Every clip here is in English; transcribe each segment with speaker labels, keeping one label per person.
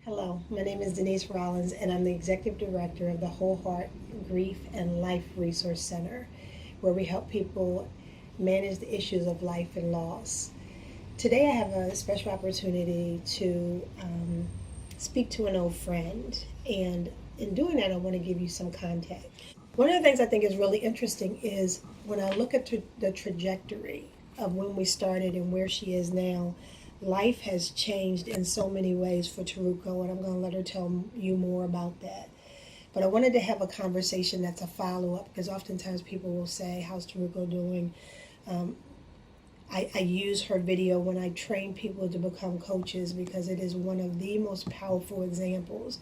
Speaker 1: Hello, my name is Denise Rollins, and I'm the Executive Director of the Whole Heart Grief and Life Resource Center, where we help people manage the issues of life and loss. Today, I have a special opportunity to speak to an old friend, and in doing that, I want to give you some context. One of the things I think is really interesting is when I look at the trajectory of when we started and where she is now. Life has changed in so many ways for Teruko, and I'm going to let her tell you more about that. But I wanted to have a conversation that's a follow-up, because oftentimes people will say, how's Teruko doing? I use her video when I train people to become coaches, because it is one of the most powerful examples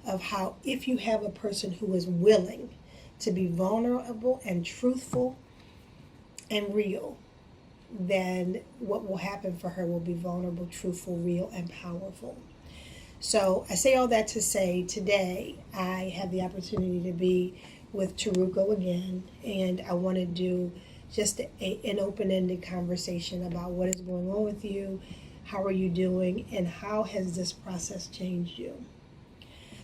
Speaker 1: of how, if you have a person who is willing to be vulnerable and truthful and real, then what will happen for her will be vulnerable, truthful, real, and powerful. So I say all that to say today I have the opportunity to be with Teruko again, and I want to do just an open-ended conversation about what is going on with you, how are you doing, and how has this process changed you.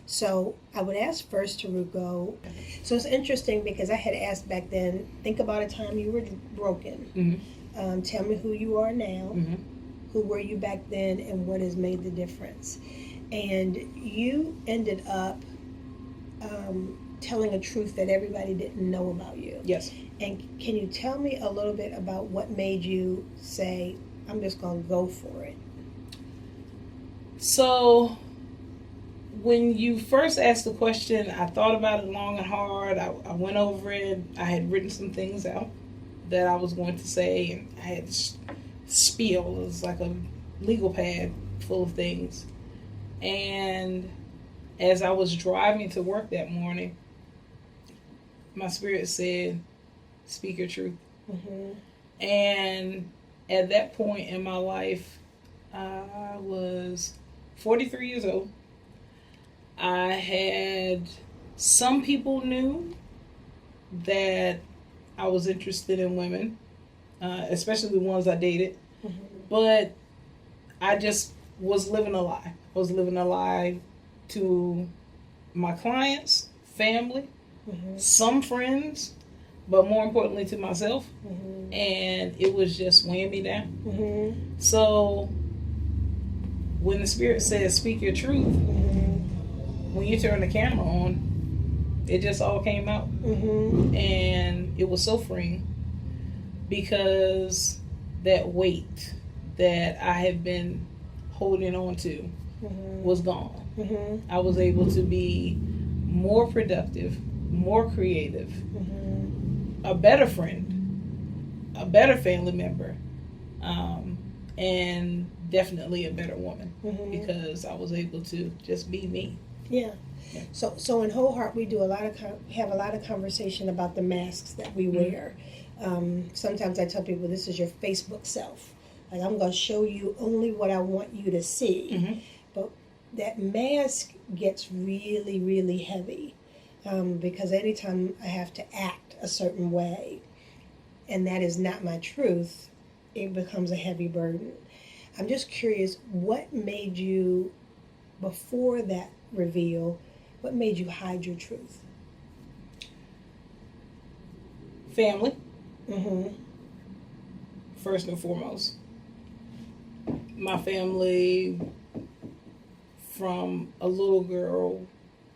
Speaker 1: So I would ask first, Teruko, so it's interesting because I had asked back then, think about a time you were broken.
Speaker 2: Mm-hmm.
Speaker 1: Tell me who you are now,
Speaker 2: Mm-hmm.
Speaker 1: who were you back then, and what has made the difference. And you ended up telling a truth that everybody didn't know about you.
Speaker 2: Yes.
Speaker 1: And can you tell me a little bit about what made you say, I'm just going to go for it?
Speaker 2: So, when you first asked the question, I thought about it long and hard. I went over it. I had written some things out that I was going to say, and I had spiel. It was like a legal pad full of things. And as I was driving to work that morning, my spirit said, speak your truth.
Speaker 1: Mm-hmm.
Speaker 2: And at that point in my life, I was 43 years old. I had, some people knew that I was interested in women, especially the ones I dated.
Speaker 1: Mm-hmm.
Speaker 2: But I just was living a lie. I was living a lie to my clients, family,
Speaker 1: Mm-hmm.
Speaker 2: some friends, but more importantly to myself.
Speaker 1: Mm-hmm.
Speaker 2: And it was just weighing me down.
Speaker 1: Mm-hmm.
Speaker 2: So when the Spirit says, speak your truth,
Speaker 1: Mm-hmm.
Speaker 2: when you turn the camera on, it just all came out.
Speaker 1: Mm-hmm.
Speaker 2: And it was so freeing, because that weight that I had been holding on to
Speaker 1: Mm-hmm.
Speaker 2: was gone.
Speaker 1: Mm-hmm.
Speaker 2: I was able to be more productive, more creative,
Speaker 1: Mm-hmm.
Speaker 2: a better friend, a better family member, and definitely a better woman,
Speaker 1: Mm-hmm.
Speaker 2: because I was able to just be me.
Speaker 1: Yeah.
Speaker 2: Yeah.
Speaker 1: So in Whole Heart, we do have a lot of conversation about the masks that we wear. Sometimes I tell people this is your Facebook self. Like, I'm going to show you only what I want you to see.
Speaker 2: Mm-hmm.
Speaker 1: But that mask gets really, really heavy, because anytime I have to act a certain way, and that is not my truth, it becomes a heavy burden. I'm just curious, what made you, before that reveal, what made you hide your truth?
Speaker 2: Family,
Speaker 1: Mm-hmm.
Speaker 2: first and foremost. My family, from a little girl,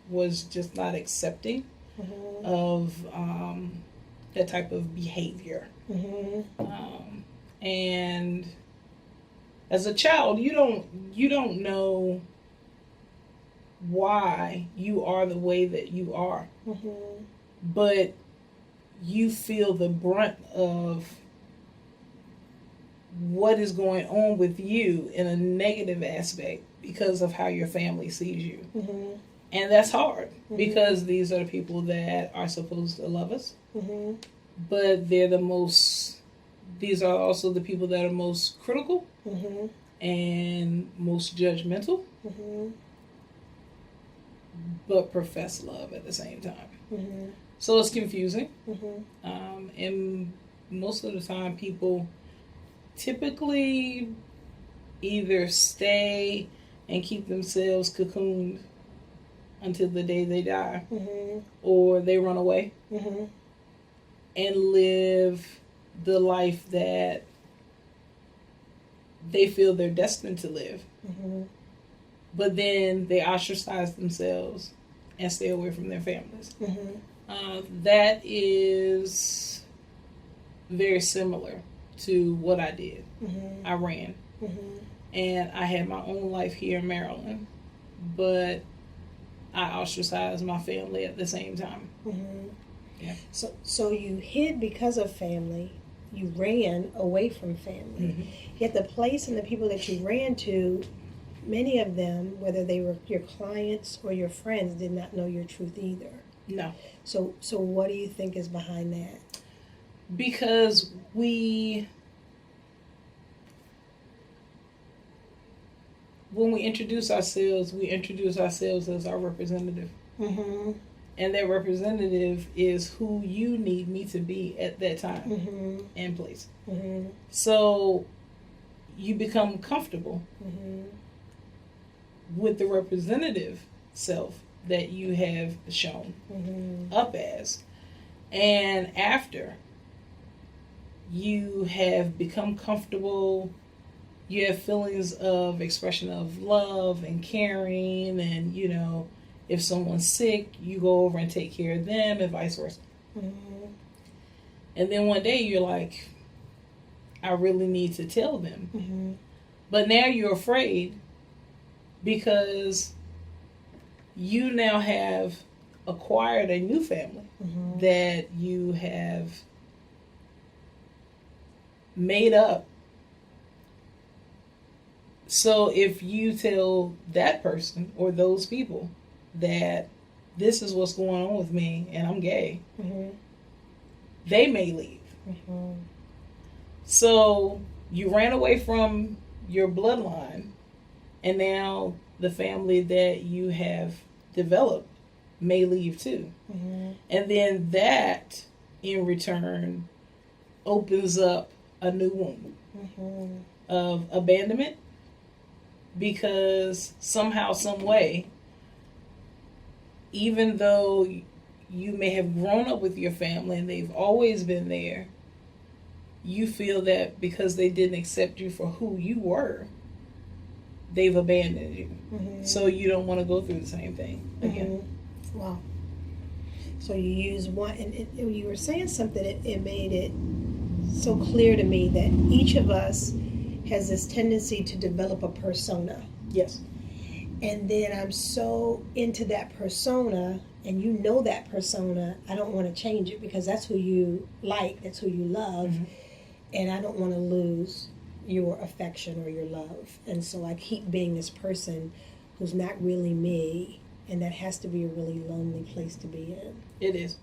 Speaker 2: was just not accepting
Speaker 1: Mm-hmm.
Speaker 2: of that type of behavior.
Speaker 1: Mm-hmm.
Speaker 2: And as a child, you don't know why you are the way that you are,
Speaker 1: Mm-hmm.
Speaker 2: but you feel the brunt of what is going on with you in a negative aspect because of how your family sees you.
Speaker 1: Mm-hmm.
Speaker 2: And that's hard,
Speaker 1: Mm-hmm.
Speaker 2: because these are the people that are supposed to love us,
Speaker 1: Mm-hmm.
Speaker 2: but these are also the people that are most critical
Speaker 1: Mm-hmm.
Speaker 2: and most judgmental,
Speaker 1: Mm-hmm.
Speaker 2: but profess love at the same time.
Speaker 1: Mm-hmm.
Speaker 2: So it's confusing.
Speaker 1: Mm-hmm.
Speaker 2: And most of the time, people typically either stay and keep themselves cocooned until the day they die,
Speaker 1: Mm-hmm.
Speaker 2: or they run away
Speaker 1: Mm-hmm.
Speaker 2: and live the life that they feel they're destined to live.
Speaker 1: Mm-hmm.
Speaker 2: But then they ostracize themselves and stay away from their families.
Speaker 1: Mm-hmm.
Speaker 2: That is very similar to what I did.
Speaker 1: Mm-hmm.
Speaker 2: I ran.
Speaker 1: Mm-hmm.
Speaker 2: And I had my own life here in Maryland, but I ostracized my family at the same time.
Speaker 1: Mm-hmm.
Speaker 2: Yeah.
Speaker 1: So you hid because of family. You ran away from family.
Speaker 2: Mm-hmm.
Speaker 1: Yet the place and the people that you ran to, many of them, whether they were your clients or your friends, did not know your truth either.
Speaker 2: No.
Speaker 1: So what do you think is behind that?
Speaker 2: Because when we introduce ourselves as our representative.
Speaker 1: Mm-hmm.
Speaker 2: And that representative is who you need me to be at that time
Speaker 1: Mm-hmm.
Speaker 2: and place.
Speaker 1: Mm-hmm.
Speaker 2: So you become comfortable
Speaker 1: Mm-hmm.
Speaker 2: with the representative self that you have shown
Speaker 1: Mm-hmm.
Speaker 2: up as. And after you have become comfortable, you have feelings of expression of love and caring, and if someone's sick, you go over and take care of them, and vice versa.
Speaker 1: Mm-hmm.
Speaker 2: And then one day you're like, I really need to tell them.
Speaker 1: Mm-hmm.
Speaker 2: But now you're afraid because you now have acquired a new family
Speaker 1: Mm-hmm.
Speaker 2: that you have made up. So if you tell that person or those people that this is what's going on with me and I'm gay,
Speaker 1: Mm-hmm.
Speaker 2: they may leave.
Speaker 1: Mm-hmm.
Speaker 2: So you ran away from your bloodline, and now the family that you have developed may leave too.
Speaker 1: Mm-hmm.
Speaker 2: And then that, in return, opens up a new wound
Speaker 1: Mm-hmm.
Speaker 2: of abandonment, because somehow, some way, even though you may have grown up with your family and they've always been there, you feel that because they didn't accept you for who you were, they've abandoned you.
Speaker 1: Mm-hmm.
Speaker 2: So you don't want to go through the same thing again.
Speaker 1: Mm-hmm. Wow. So you use one, and you were saying something, it made it so clear to me that each of us has this tendency to develop a persona.
Speaker 2: Yes.
Speaker 1: And then I'm so into that persona, and you know that persona, I don't want to change it because that's who you like, that's who you love,
Speaker 2: Mm-hmm.
Speaker 1: and I don't want to lose your affection or your love. And so I keep being this person who's not really me, and that has to be a really lonely place to be in.
Speaker 2: It is.